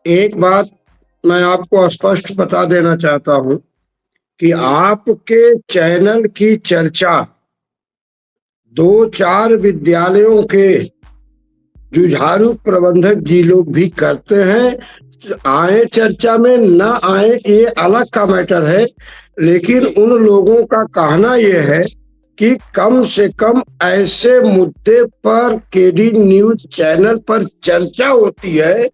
एक बात मैं आपको स्पष्ट बता देना चाहता हूं कि आपके चैनल की चर्चा 2-4 विद्यालयों के जुझारू प्रबंधक जी लोग भी करते हैं। आए चर्चा में ना आए ये अलग का मैटर है, लेकिन उन लोगों का कहना यह है कि कम से कम ऐसे मुद्दे पर केडी न्यूज चैनल पर चर्चा होती है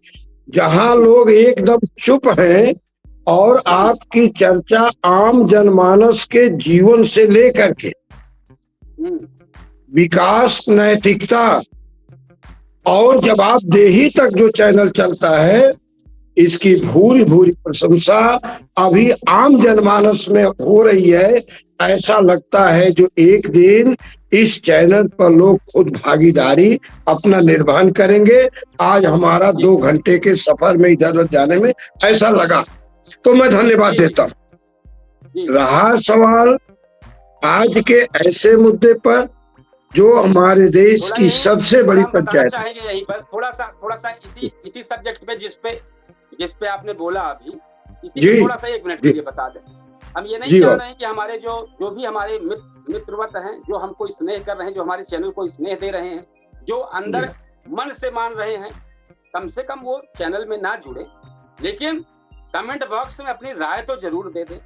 जहां लोग एकदम चुप हैं और आपकी चर्चा आम जनमानस के जीवन से लेकर के विकास, नैतिकता और जवाबदेही तक जो चैनल चलता है, इसकी भूरी भूरी प्रशंसा अभी आम जनमानस में हो रही है। ऐसा लगता है जो एक दिन इस चैनल पर लोग खुद भागीदारी अपना निर्वहन करेंगे। आज हमारा 2 घंटे के सफर में इधर उधर जाने में ऐसा लगा, तो मैं धन्यवाद देता हूँ। रहा सवाल आज के ऐसे मुद्दे पर जो हमारे देश की सबसे बड़ी पंचायत है, यहीं पर थोड़ा सा इसी सब्जेक्ट पे जिस पे आपने बोला अभी, इसी थोड़ा सा 1 मिनट के लिए बता दें। हम ये नहीं चाह रहे हैं कि हमारे जो भी हमारे मित्रवत हैं, जो हमको स्नेह कर रहे हैं, जो हमारे चैनल को स्नेह दे रहे हैं, जो अंदर मन से मान रहे हैं, कम से कम वो चैनल में ना जुड़े, लेकिन कमेंट बॉक्स में अपनी राय तो जरूर दे दें,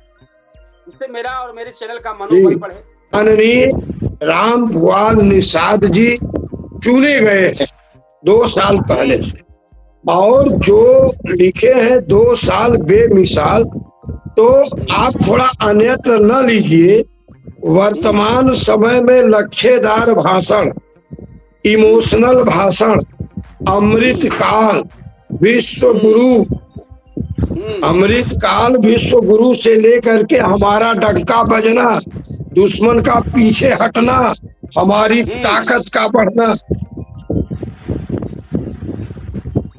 जिससे मेरा और मेरे चैनल का मनोबल बढ़े। माननीय राम भुआल निषाद जी चुने गए हैं 2 साल पहले से, और जो लिखे हैं 2 साल बेमिसाल, तो आप थोड़ा अन्यत्र न लीजिए। वर्तमान समय में लक्ष्यदार भाषण, इमोशनल भाषण, अमृत काल विश्व गुरु से लेकर के हमारा डंका बजना, दुश्मन का पीछे हटना, हमारी ताकत का बढ़ना,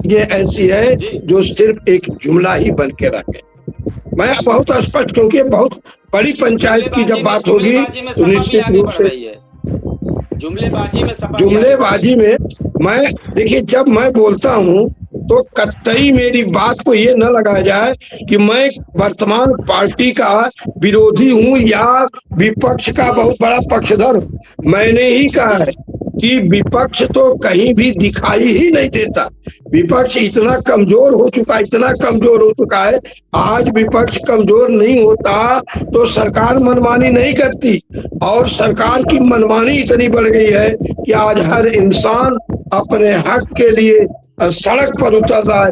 ये ऐसी है जो सिर्फ एक जुमला ही बन के रखे। मैं बहुत स्पष्ट, क्योंकि बहुत बड़ी पंचायत की जब बात होगी तो निश्चित रूप से जुमलेबाजी में मैं, देखिए, जब मैं बोलता हूँ तो कतई मेरी बात को ये न लगाया जाए कि मैं वर्तमान पार्टी का विरोधी हूँ या विपक्ष का बहुत बड़ा पक्षधर हूँ। मैंने ही कहा है कि विपक्ष तो कहीं भी दिखाई ही नहीं देता। विपक्ष इतना कमजोर हो चुका है। आज विपक्ष कमजोर नहीं होता तो सरकार मनमानी नहीं करती, और सरकार की मनमानी इतनी बढ़ गई है कि आज हर इंसान अपने हक के लिए सड़क पर उतर रहा है।